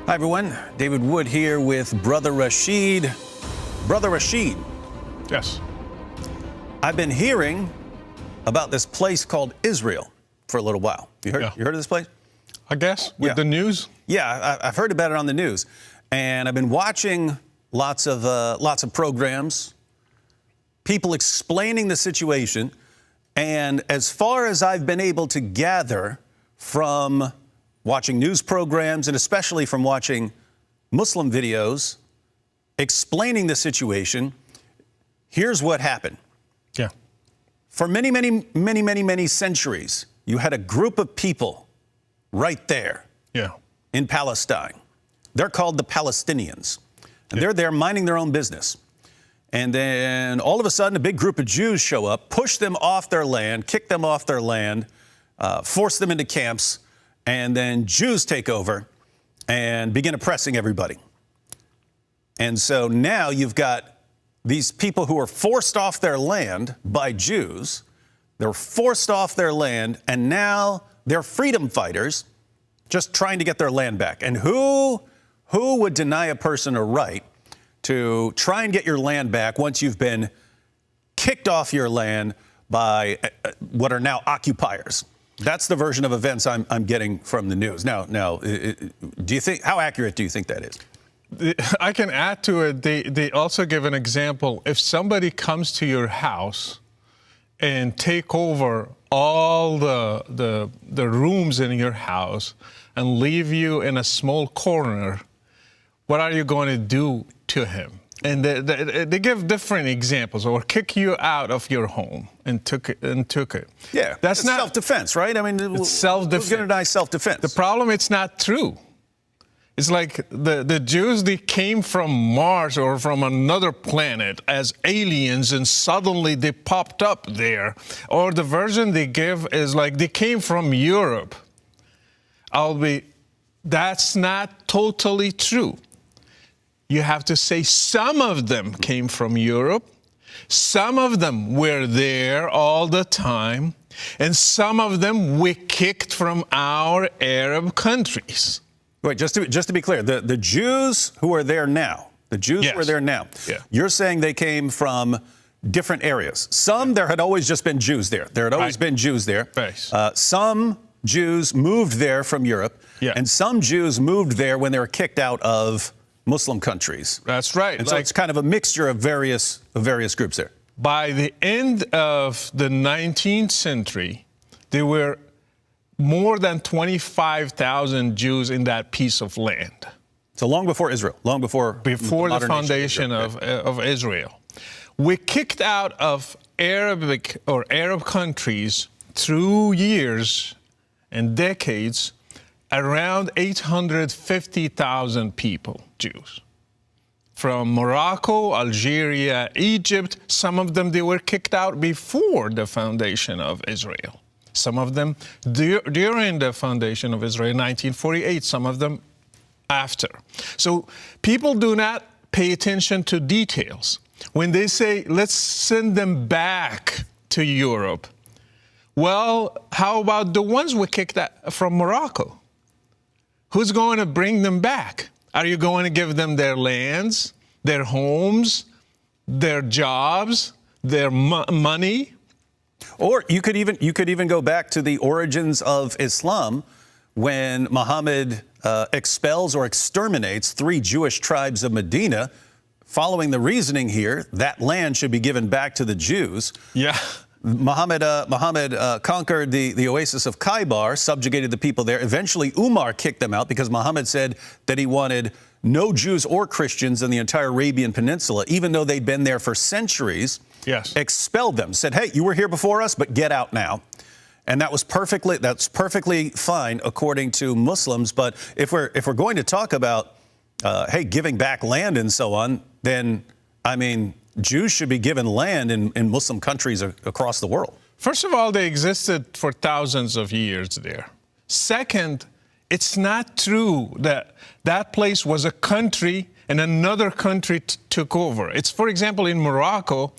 Hi, everyone. David Wood here with Brother Rashid. Brother Rashid. Yes. I've been hearing about this place called Israel for a little while. You heard of this place? I guess, with the news? Yeah, I've heard about it on the news. And I've been watching lots of programs, people explaining the situation. And as far as I've been able to gather from watching news programs and especially from watching Muslim videos explaining the situation, here's what happened. Yeah. For many centuries, you had a group of people right there in Palestine. They're called the Palestinians. And they're there minding their own business. And then all of a sudden, a big group of Jews show up, push them off their land, kick them off their land, force them into camps, and then Jews take over and begin oppressing everybody. And so now you've got these people who are forced off their land by Jews. They're forced off their land, and now they're freedom fighters just trying to get their land back. And who would deny a person a right to try and get your land back once you've been kicked off your land by what are now occupiers? That's the version of events I'm getting from the news. Now, do you think, how accurate do you think that is? I can add to it. They also give an example. If somebody comes to your house and take over all the rooms in your house and leave you in a small corner, what are you going to do to him? And they give different examples, or kick you out of your home and took it. Yeah, that's not self-defense, right? I mean, it's self-defense. Who's going to deny self-defense? The problem, it's not true. It's like the Jews, they came from Mars or from another planet as aliens, and suddenly they popped up there. Or the version they give is like they came from Europe. That's not totally true. You have to say some of them came from Europe, some of them were there all the time, and some of them we kicked from our Arab countries. Wait, just to be clear, the Jews who are there now, who are there now, you're saying they came from different areas. Some, there had always just been Jews there. There had always been Jews there. Some Jews moved there from Europe, and some Jews moved there when they were kicked out of Muslim countries. That's right. And so it's kind of a mixture of various groups there. By the end of the 19th century, there were more than 25,000 Jews in that piece of land. So long before Israel, long before the foundation of Israel. We kicked out of Arab countries through years and decades around 850,000 people, Jews. From Morocco, Algeria, Egypt, some of them, they were kicked out before the foundation of Israel. Some of them during the foundation of Israel in 1948, some of them after. So people do not pay attention to details. When they say, let's send them back to Europe, well, how about the ones we kicked out from Morocco? Who's going to bring them back? Are you going to give them their lands, their homes, their jobs, their money? Or you could even go back to the origins of Islam, when Muhammad expels or exterminates 3 Jewish tribes of Medina. Following the reasoning here, that land should be given back to the Jews. Yeah. Muhammad conquered the oasis of Khaybar, subjugated the people there. Eventually, Umar kicked them out because Muhammad said that he wanted no Jews or Christians in the entire Arabian Peninsula, even though they'd been there for centuries. Yes. Expelled them, said, hey, you were here before us, but get out now. And that's perfectly fine according to Muslims. But if we're going to talk about, giving back land and so on, then, I mean, Jews should be given land in Muslim countries across the world. First of all, they existed for thousands of years there. Second, it's not true that that place was a country and another country took over. It's, for example, in Morocco,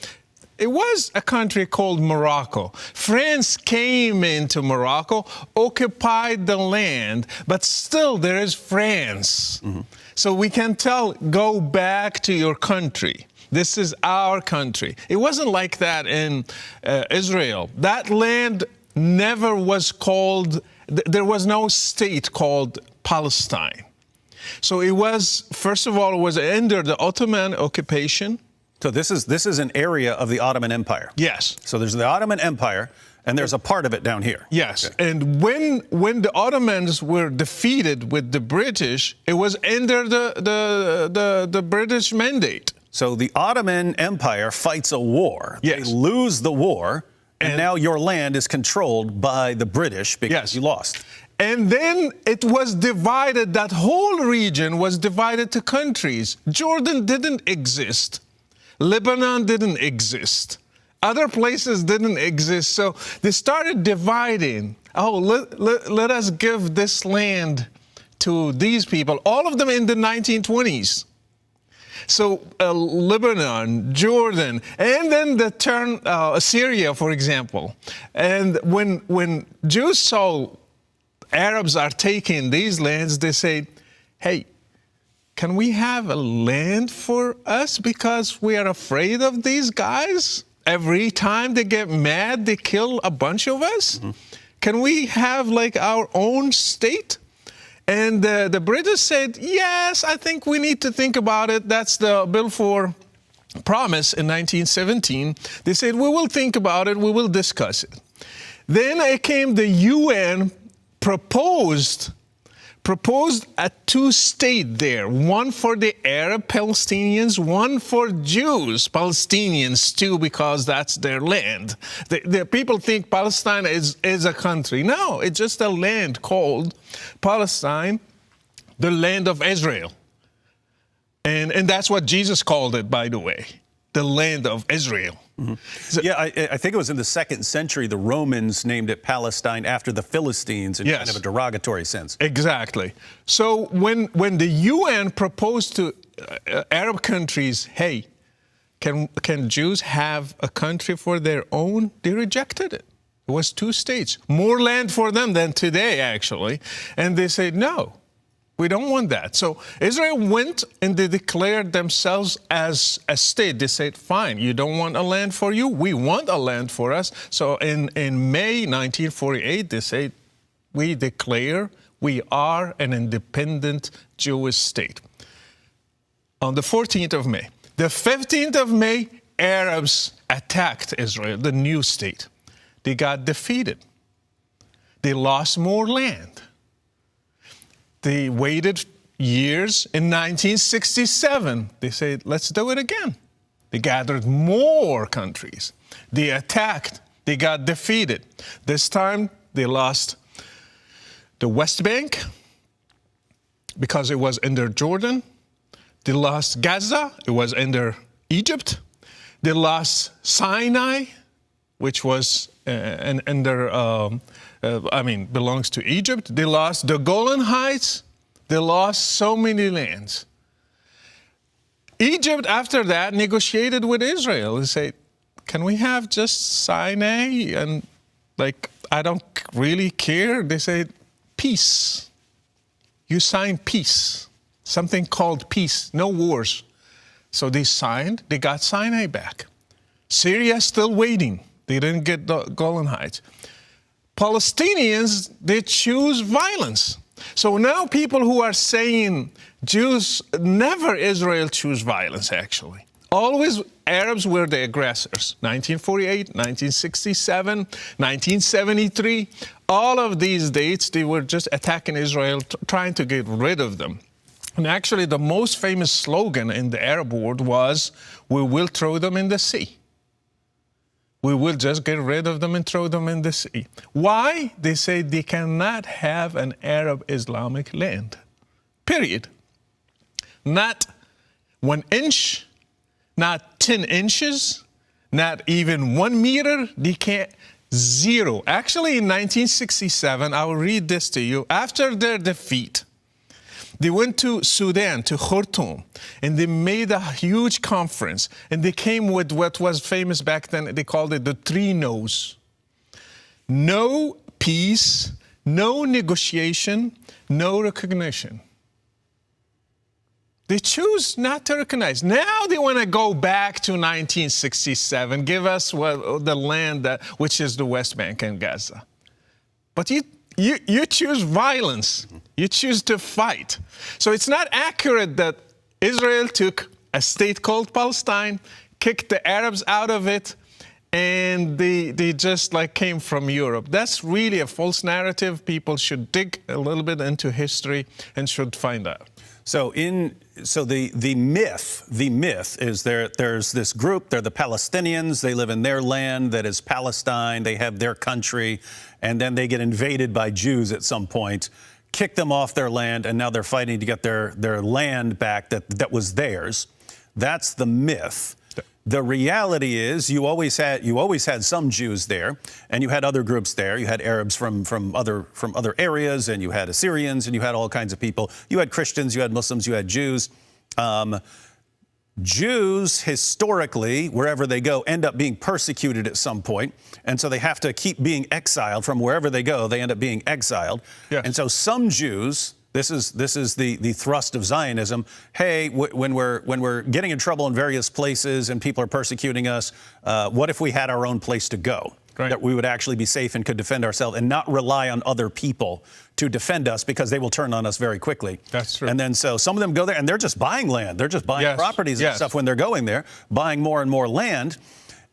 It was a country called Morocco. France came into Morocco, occupied the land, but still there is France. So we can tell, go back to your country. This is our country. It wasn't like that in Israel. That land never was called, there was no state called Palestine. So it was, first of all, it was under the Ottoman occupation. So this is an area of the Ottoman Empire. Yes. So there's the Ottoman Empire, and there's a part of it down here. Yes. Okay. And when the Ottomans were defeated with the British, it was under the British mandate. So the Ottoman Empire fights a war. Yes. They lose the war, and now your land is controlled by the British because you lost. And then it was divided, that whole region was divided to countries. Jordan didn't exist. Lebanon didn't exist. Other places didn't exist. So they started dividing. Oh, let us give this land to these people, all of them in the 1920s. So Lebanon, Jordan, and then the turn, Syria, for example. And when Jews saw Arabs are taking these lands, they say, hey, can we have a land for us because we are afraid of these guys? Every time they get mad, they kill a bunch of us. Can we have like our own state? And the British said, yes, I think we need to think about it. That's the Bill for Promise in 1917. They said, we will think about it. We will discuss it. Then it came the UN proposed a two-state there, one for the Arab Palestinians, one for Jews, Palestinians too, because that's their land. The people think Palestine is a country. No, it's just a land called Palestine, the land of Israel. And that's what Jesus called it, by the way, the land of Israel. So, yeah, I think it was in the 2nd century the Romans named it Palestine after the Philistines in kind of a derogatory sense. Exactly. So when the UN proposed to Arab countries, hey, can Jews have a country for their own? They rejected it. It was 2 states, more land for them than today, actually. And they said, no. We don't want that. So Israel went and they declared themselves as a state. They said, fine, you don't want a land for you? We want a land for us. So in May 1948, they said, we declare we are an independent Jewish state. On the 14th of May. The 15th of May, Arabs attacked Israel, the new state. They got defeated. They lost more land. They waited years. In 1967, they said, let's do it again. They gathered more countries. They attacked. They got defeated. This time, they lost the West Bank because it was under Jordan. They lost Gaza. It was under Egypt. They lost Sinai, which was belongs to Egypt. They lost the Golan Heights. They lost so many lands. Egypt, after that, negotiated with Israel. They said, can we have just Sinai? And I don't really care. They said, peace. You sign peace. Something called peace. No wars. So they signed. They got Sinai back. Syria still waiting. They didn't get the Golan Heights. Palestinians, they choose violence. So now people who are saying Jews, never Israel choose violence, actually. Always Arabs were the aggressors. 1948, 1967, 1973, all of these dates, they were just attacking Israel, trying to get rid of them. And actually, the most famous slogan in the Arab world was, we will throw them in the sea. We will just get rid of them and throw them in the sea. Why? They say they cannot have an Arab Islamic land. Period. Not 1 inch, not 10 inches, not even 1 meter. They can't. Zero. Actually, in 1967, I will read this to you. After their defeat, They went to Sudan, to Khartoum, and they made a huge conference. And they came with what was famous back then. They called it the 3 no's. No peace, no negotiation, no recognition. They choose not to recognize. Now they want to go back to 1967, give us the land which is the West Bank and Gaza. But you choose violence. You choose to fight. So it's not accurate that Israel took a state called Palestine, kicked the Arabs out of it, and they just like came from Europe. That's really a false narrative. People should dig a little bit into history and should find out. So the myth is there's this group, they're the Palestinians, they live in their land that is Palestine, they have their country, and then they get invaded by Jews at some point, kick them off their land, and now they're fighting to get their land back that was theirs. That's the myth. The reality is you always had some Jews there, and you had other groups there. You had Arabs from other areas, and you had Assyrians, and you had all kinds of people. You had Christians, you had Muslims, you had Jews. Jews, historically, wherever they go, end up being persecuted at some point, and so they have to keep being exiled from wherever they go. They end up being exiled, yes. And so some Jews. This is the thrust of Zionism. Hey, when we're getting in trouble in various places and people are persecuting us, what if we had our own place to go? Right. That we would actually be safe and could defend ourselves and not rely on other people to defend us because they will turn on us very quickly. That's true. And then so some of them go there and they're just buying land. They're just buying properties and stuff when they're going there, buying more and more land.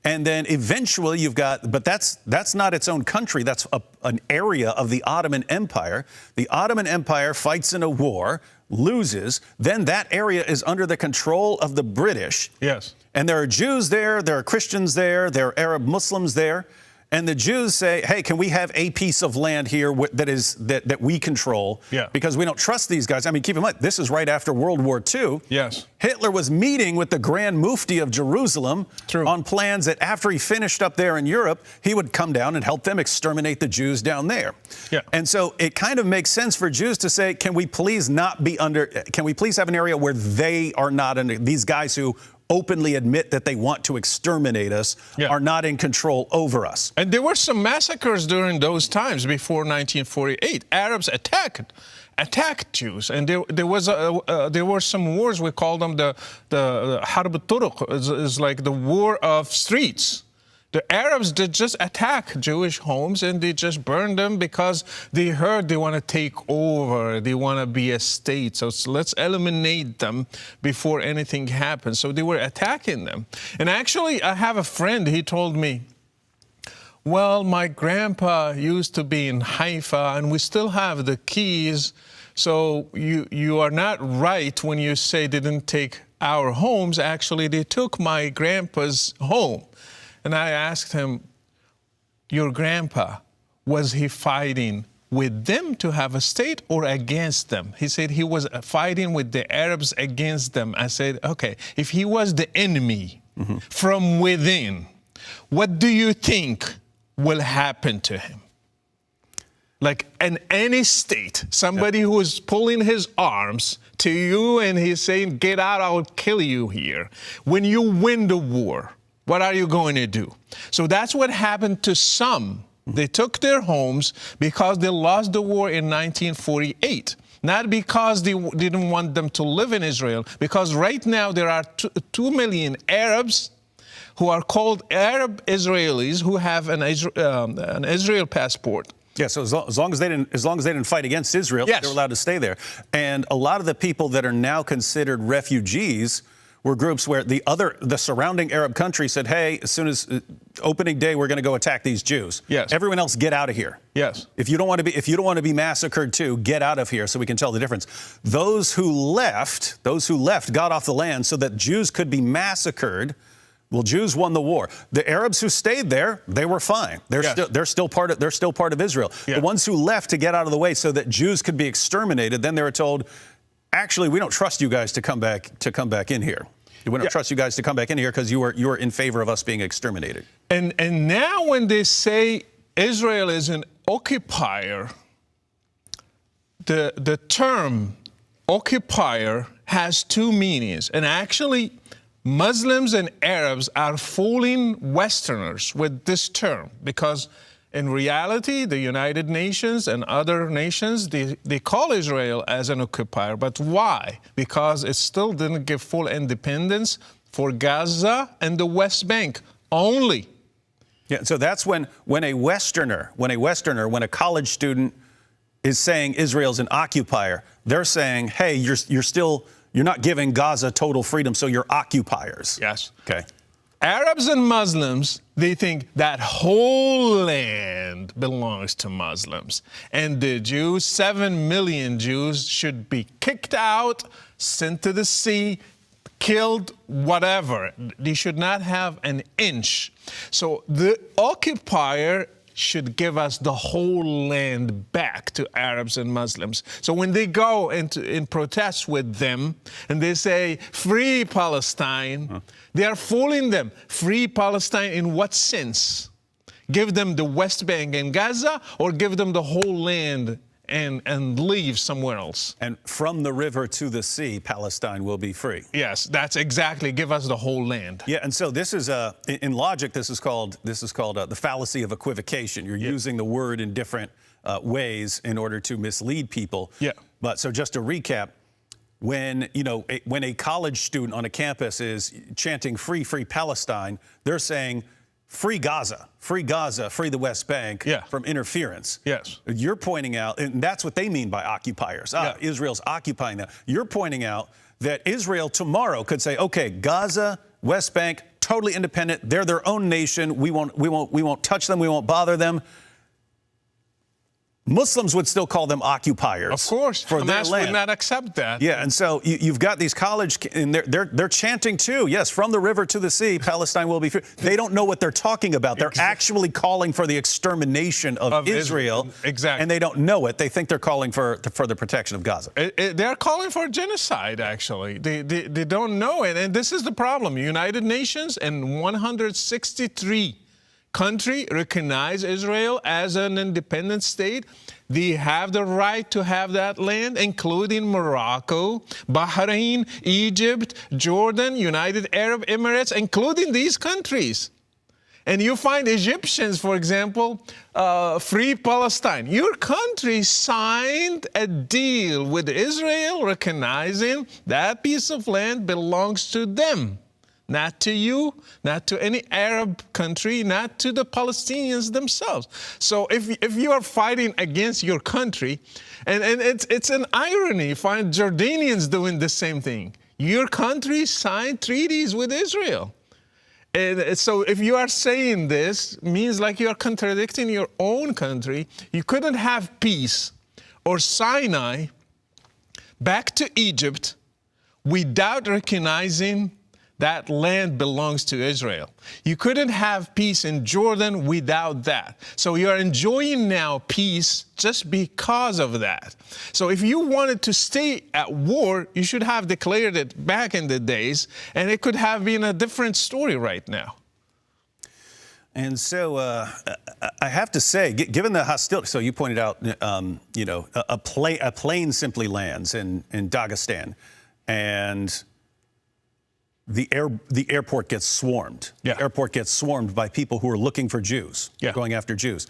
And then eventually you've got, but that's not its own country. That's an area of the Ottoman Empire. The Ottoman Empire fights in a war, loses. Then that area is under the control of the British. Yes. And there are Jews there, there are Christians there, there are Arab Muslims there. And the Jews say, hey, can we have a piece of land here that we control? Yeah. Because we don't trust these guys. I mean, keep in mind, this is right after World War II. Yes. Hitler was meeting with the Grand Mufti of Jerusalem on plans that after he finished up there in Europe, he would come down and help them exterminate the Jews down there. Yeah. And so it kind of makes sense for Jews to say, can we please have an area where they are not under, these guys who openly admit that they want to exterminate us are not in control over us. And there were some massacres during those times before 1948. Arabs attacked Jews, and there were some wars. We call them the Harb al-Turuq. Is like the war of streets. The Arabs did just attack Jewish homes and they just burned them because they heard they want to take over, they want to be a state. So let's eliminate them before anything happens. So they were attacking them. And actually, I have a friend, he told me, well, my grandpa used to be in Haifa and we still have the keys. So you are not right when you say they didn't take our homes. Actually, they took my grandpa's home. And I asked him, your grandpa, was he fighting with them to have a state or against them? He said he was fighting with the Arabs against them. I said, okay, if he was the enemy from within, what do you think will happen to him? Like in any state, somebody who is pulling his arms to you and he's saying, get out, I will kill you here. When you win the war, what are you going to do? So that's what happened to some. They took their homes because they lost the war in 1948. Not because they didn't want them to live in Israel, because right now there are 2 million Arabs who are called Arab Israelis who have an Israel passport. Yeah, so as long as they didn't fight against Israel, they were allowed to stay there. And a lot of the people that are now considered refugees were groups where the surrounding Arab countries said, hey, as soon as opening day, we're going to go attack these Jews. Yes. Everyone else, get out of here. Yes. If you don't want to be massacred too, get out of here so we can tell the difference. Those who left got off the land so that Jews could be massacred. Well, Jews won the war. The Arabs who stayed there, they were fine. They're still part of Israel. Yeah. The ones who left to get out of the way so that Jews could be exterminated, then they were told, actually, we don't trust you guys to come back in here. We don't trust you guys to come back in here because you are in favor of us being exterminated. And now when they say Israel is an occupier, the term occupier has two meanings. And actually, Muslims and Arabs are fooling Westerners with this term because in reality, the United Nations and other nations, they call Israel as an occupier. But why? Because it still didn't give full independence for Gaza and the West Bank only. Yeah, so that's when a college student is saying Israel's an occupier, they're saying, hey, you're not giving Gaza total freedom, so you're occupiers. Yes. Okay. Arabs and Muslims, they think that whole land belongs to Muslims. And the Jews, 7 million Jews, should be kicked out, sent to the sea, killed, whatever. They should not have an inch. So the occupier should give us the whole land back to Arabs and Muslims. So when they go in protest with them and they say, free Palestine, they are fooling them. Free Palestine in what sense? Give them the West Bank and Gaza, or give them the whole land and leave somewhere else? And from the river to the sea, Palestine will be free. Yes, that's exactly. Give us the whole land. Yeah, and so this is in logic. This is called the fallacy of equivocation. You're using the word in different ways in order to mislead people. Yeah. But so just to recap, when a college student on a campus is chanting "Free, free Palestine," they're saying, free Gaza, free the West Bank from interference. Yes. You're pointing out, and that's what they mean by occupiers. Israel's occupying them. You're pointing out that Israel tomorrow could say, okay, Gaza, West Bank, totally independent. They're their own nation. We won't touch them. We won't bother them. Muslims would still call them occupiers. Of course, for their Hamas land. would not accept that. Yeah, and so you've got these college, and they're chanting too. Yes, from the river to the sea, Palestine will be free. They don't know what they're talking about. They're actually calling for the extermination of Israel. Exactly. And they don't know it. They think they're calling for the protection of Gaza. They're calling for genocide, actually. They don't know it. And this is the problem. United Nations and 163 country recognize Israel as an independent state. They have the right to have that land, including Morocco, Bahrain, Egypt, Jordan, United Arab Emirates, including these countries. And you find Egyptians, for example, free Palestine. Your country signed a deal with Israel recognizing that piece of land belongs to them. Not to you, not to any Arab country, not to the Palestinians themselves. So if you are fighting against your country, and it's an irony, you find Jordanians doing the same thing. Your country signed treaties with Israel. And so if you are saying this, means like you are contradicting your own country. You couldn't have peace or Sinai back to Egypt without recognizing that land belongs to Israel. You couldn't have peace in Jordan without that. So you are enjoying now peace just because of that. So if you wanted to stay at war, you should have declared it back in the days, and it could have been a different story right now. And so I have to say, given the hostility, so you pointed out, a plane simply lands in Dagestan, and the airport gets swarmed. Yeah. The airport gets swarmed by people who are looking for Jews, going after Jews.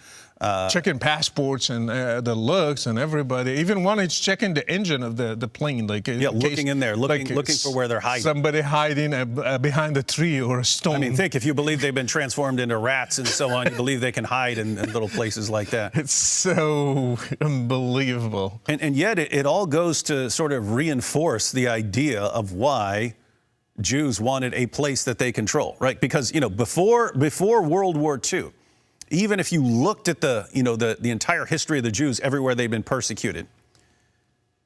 Checking passports and the looks and everybody. Even one is checking the engine of the plane. Looking in there, looking for where they're hiding. Somebody hiding behind a tree or a stone. I mean, if you believe they've been transformed into rats and so on, you believe they can hide in little places like that. It's so unbelievable. And yet it all goes to sort of reinforce the idea of why Jews wanted a place that they control, right? Because, before World War II, even if you looked at the entire history of the Jews everywhere they've been persecuted,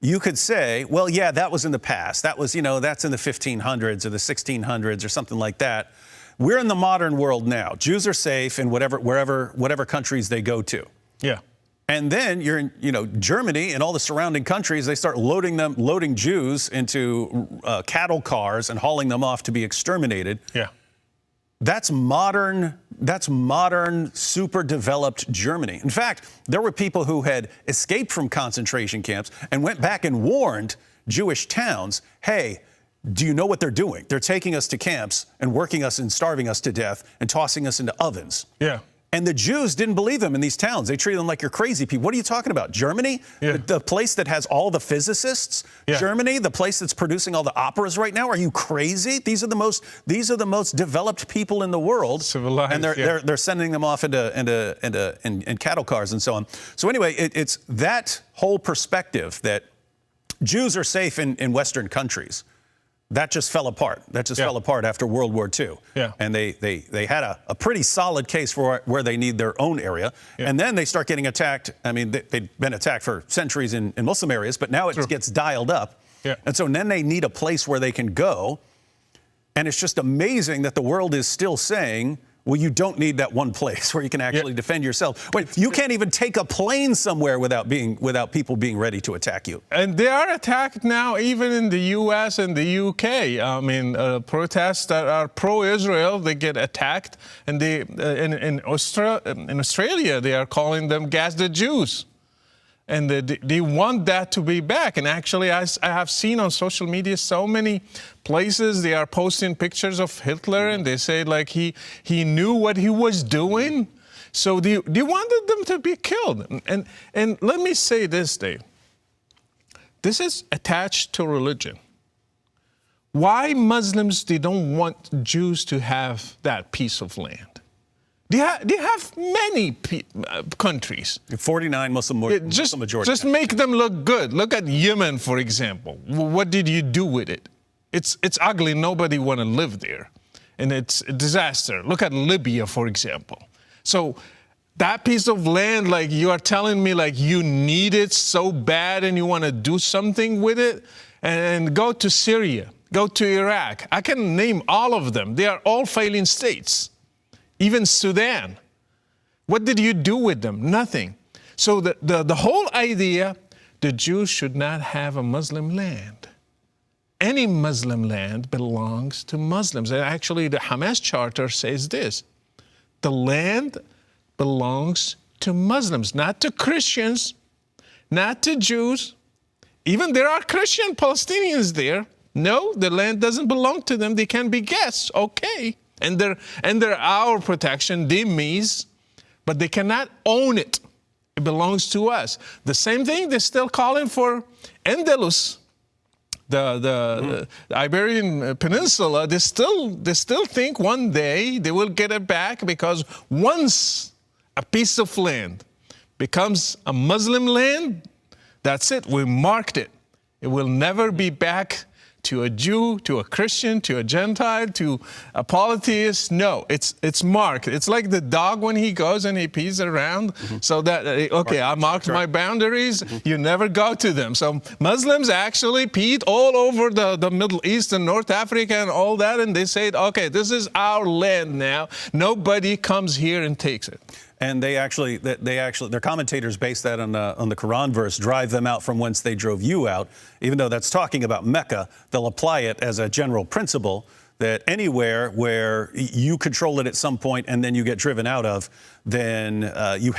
you could say, well, yeah, that was in the past. That was, that's in the 1500s or the 1600s or something like that. We're in the modern world now. Jews are safe in whatever countries they go to. Yeah. And then you're in, Germany and all the surrounding countries, they start loading Jews into cattle cars and hauling them off to be exterminated. Yeah. That's modern, super developed Germany. In fact, there were people who had escaped from concentration camps and went back and warned Jewish towns, hey, do you know what they're doing? They're taking us to camps and working us and starving us to death and tossing us into ovens. Yeah. And the Jews didn't believe them in these towns. They treated them like you're crazy people. What are you talking about? Germany? Yeah. The place that has all the physicists? Yeah. Germany, the place that's producing all the operas right now? Are you crazy? These are the most developed people in the world. Civilized, and they're sending them off in cattle cars and so on. So anyway, it's that whole perspective that Jews are safe in Western countries. That just fell apart. That just fell apart after World War II. Yeah. And they had a pretty solid case for where they need their own area. Yeah. And then they start getting attacked. I mean, they've been attacked for centuries in Muslim areas, but now it gets dialed up. Yeah. And so then they need a place where they can go. And it's just amazing that the world is still saying, well, you don't need that one place where you can actually defend yourself. Wait, you can't even take a plane somewhere without people being ready to attack you. And they are attacked now, even in the U.S. and the U.K. I mean, protests that are pro-Israel, they get attacked, and in Australia they are calling them "gas the Jews," and they want that to be back. And actually, I have seen on social media so many places they are posting pictures of Hitler, and they say like he knew what he was doing, so they wanted them to be killed. And let me say this, Dave. This is attached to religion. Why Muslims they don't want Jews to have that piece of land? They have many countries. 49 Muslim majority. Just make them look good. Look at Yemen, for example. What did you do with it? It's ugly. Nobody want to live there. And it's a disaster. Look at Libya, for example. So that piece of land, like you are telling me, like you need it so bad and you want to do something with it, and go to Syria, go to Iraq. I can name all of them. They are all failing states. Even Sudan. What did you do with them? Nothing. So the whole idea, the Jews should not have a Muslim land. Any Muslim land belongs to Muslims. And actually, the Hamas Charter says this. The land belongs to Muslims, not to Christians, not to Jews. Even there are Christian Palestinians there. No, the land doesn't belong to them. They can be guests, okay. And they're our protection, dhimmis, but they cannot own it. It belongs to us. The same thing, they're still calling for Andalus, the Iberian Peninsula. They still think one day they will get it back, because once a piece of land becomes a Muslim land, that's it. We marked it. It will never be back to a Jew, to a Christian, to a Gentile, to a polytheist. No, it's marked. It's like the dog when he goes and he pees around. So that, okay, I marked my boundaries. You never go to them. So Muslims actually peed all over the Middle East and North Africa and all that. And they said, okay, this is our land now. Nobody comes here and takes it. And their commentators base that on the Quran verse, drive them out from whence they drove you out. Even though that's talking about Mecca, they'll apply it as a general principle that anywhere where you control it at some point and then you get driven out of, then you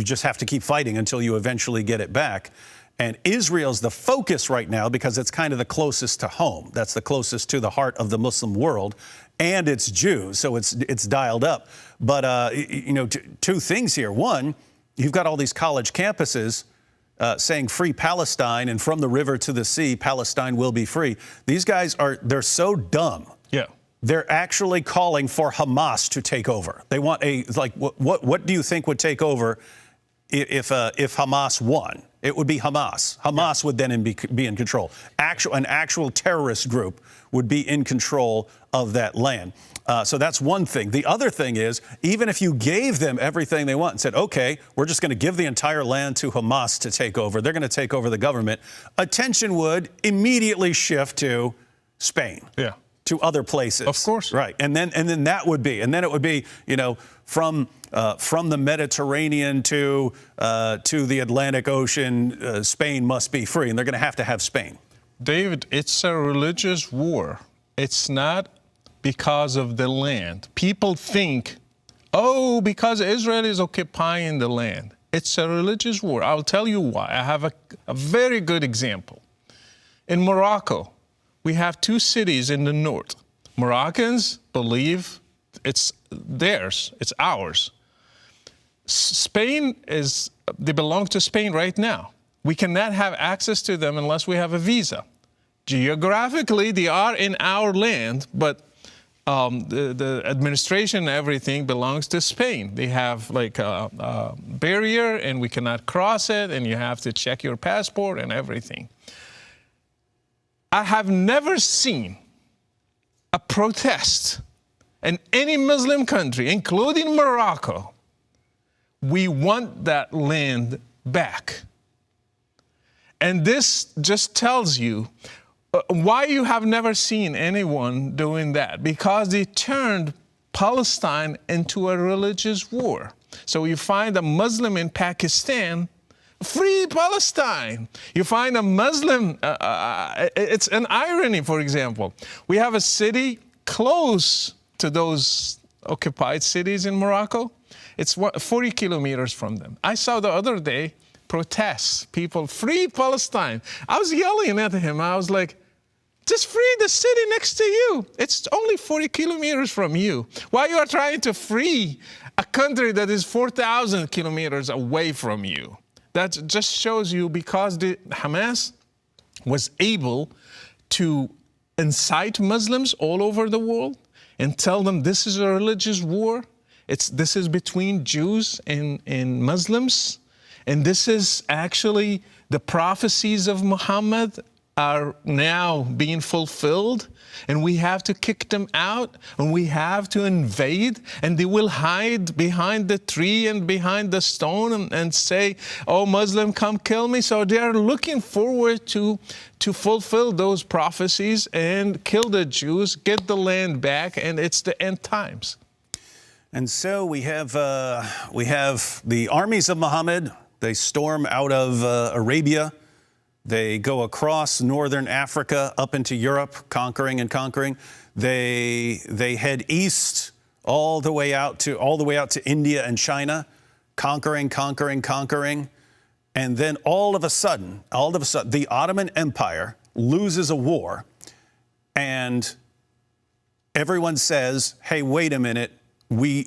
just have to keep fighting until you eventually get it back. And Israel's the focus right now because it's kind of the closest to home. That's the closest to the heart of the Muslim world. And it's Jews, so it's dialed up. But, two things here. One, you've got all these college campuses saying free Palestine, and from the river to the sea, Palestine will be free. These guys they're so dumb. Yeah. They're actually calling for Hamas to take over. They want what do you think would take over if Hamas won? It would be Hamas. Hamas would then be in control. An actual terrorist group would be in control of that land. So that's one thing. The other thing is, even if you gave them everything they want and said, okay, we're just going to give the entire land to Hamas to take over, they're going to take over the government, attention would immediately shift to Spain. Yeah. To other places. Of course. Right. And then it would be, from the Mediterranean to the Atlantic Ocean, Spain must be free, and they're going to have Spain. David, it's a religious war. It's not because of the land. People think, oh, because Israel is occupying the land. It's a religious war. I'll tell you why. I have a very good example. In Morocco, we have two cities in the north. Moroccans believe it's theirs, it's ours. Spain they belong to Spain right now. We cannot have access to them unless we have a visa. Geographically, they are in our land, but the administration and everything belongs to Spain. They have like a barrier and we cannot cross it, and you have to check your passport and everything. I have never seen a protest in any Muslim country, including Morocco. We want that land back. And this just tells you why you have never seen anyone doing that. Because they turned Palestine into a religious war. So you find a Muslim in Pakistan, free Palestine. You find a Muslim, it's an irony, for example. We have a city close to those occupied cities in Morocco. It's 40 kilometers from them. I saw the other day protests, people, free Palestine. I was yelling at him. I was like, just free the city next to you. It's only 40 kilometers from you. Why you are trying to free a country that is 4,000 kilometers away from you? That just shows you, because the Hamas was able to incite Muslims all over the world and tell them this is a religious war. This is between Jews and Muslims. And this is actually the prophecies of Muhammad are now being fulfilled. And we have to kick them out, and we have to invade, and they will hide behind the tree and behind the stone and say, oh, Muslim, come kill me. So they are looking forward to fulfill those prophecies and kill the Jews, get the land back, and it's the end times. And so we have the armies of Muhammad. They storm out of Arabia. They go across northern Africa up into Europe, conquering and conquering. They head east all the way out to India and China, conquering. And then all of a sudden, the Ottoman Empire loses a war, and everyone says, "Hey, wait a minute. We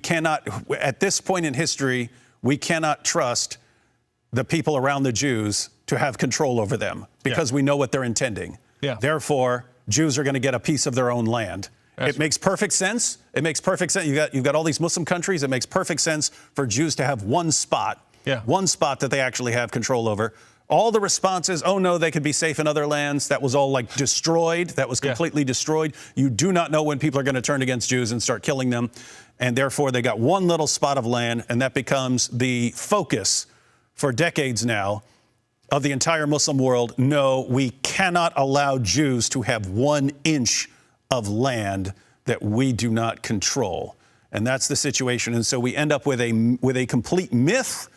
cannot, at this point in history, we cannot trust the people around the Jews to have control over them, because we know what they're intending. Therefore, Jews are going to get a piece of their own land." It makes perfect sense. It makes perfect sense. You've got all these Muslim countries. It makes perfect sense for Jews to have one spot that they actually have control over. All the responses, oh no, they could be safe in other lands. That was all like destroyed. That was completely destroyed. You do not know when people are going to turn against Jews and start killing them. And therefore, they got one little spot of land, and that becomes the focus for decades now of the entire Muslim world. No, we cannot allow Jews to have 1 inch of land that we do not control. And that's the situation. And so we end up with a complete myth.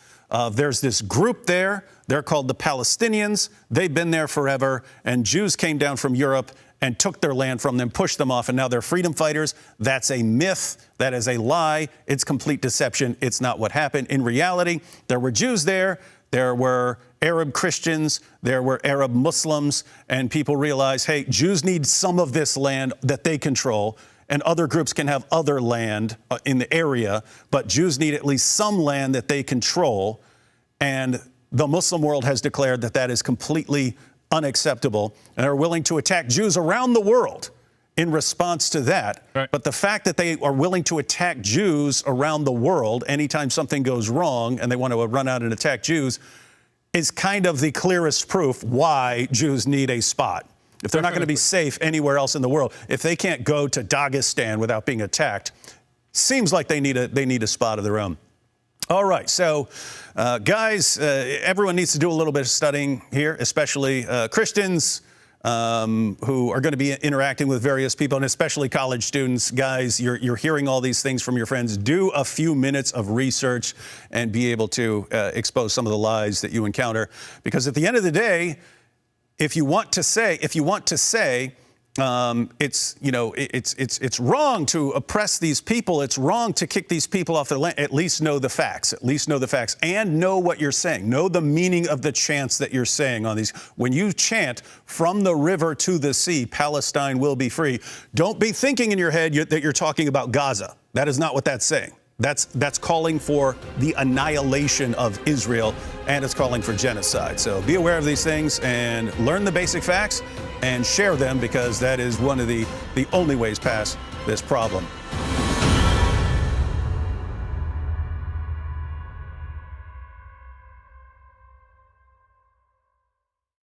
There's this group there. They're called the Palestinians. They've been there forever. And Jews came down from Europe and took their land from them, pushed them off, and now they're freedom fighters. That's a myth. That is a lie. It's complete deception. It's not what happened. In reality, there were Jews there. There were Arab Christians. There were Arab Muslims. And people realized, hey, Jews need some of this land that they control, and other groups can have other land in the area, but Jews need at least some land that they control. And the Muslim world has declared that that is completely unacceptable, and are willing to attack Jews around the world in response to that. But the fact that they are willing to attack Jews around the world anytime something goes wrong and they want to run out and attack Jews is kind of the clearest proof why Jews need a spot. If they're not going to be safe anywhere else in the world, if they can't go to Dagestan without being attacked, seems like they need a spot of their own. All right, so guys, everyone needs to do a little bit of studying here, especially Christians who are going to be interacting with various people, and especially college students. Guys, you're hearing all these things from your friends. Do a few minutes of research and be able to expose some of the lies that you encounter, because at the end of the day, if you want to say it's wrong to oppress these people. It's wrong to kick these people off their land. At least know the facts. At least know the facts and know what you're saying. Know the meaning of the chants that you're saying on these. When you chant from the river to the sea, Palestine will be free. Don't be thinking in your head that you're talking about Gaza. That is not what that's saying. That's calling for the annihilation of Israel, and it's calling for genocide. So be aware of these things and learn the basic facts and share them, because that is one of the only ways past this problem.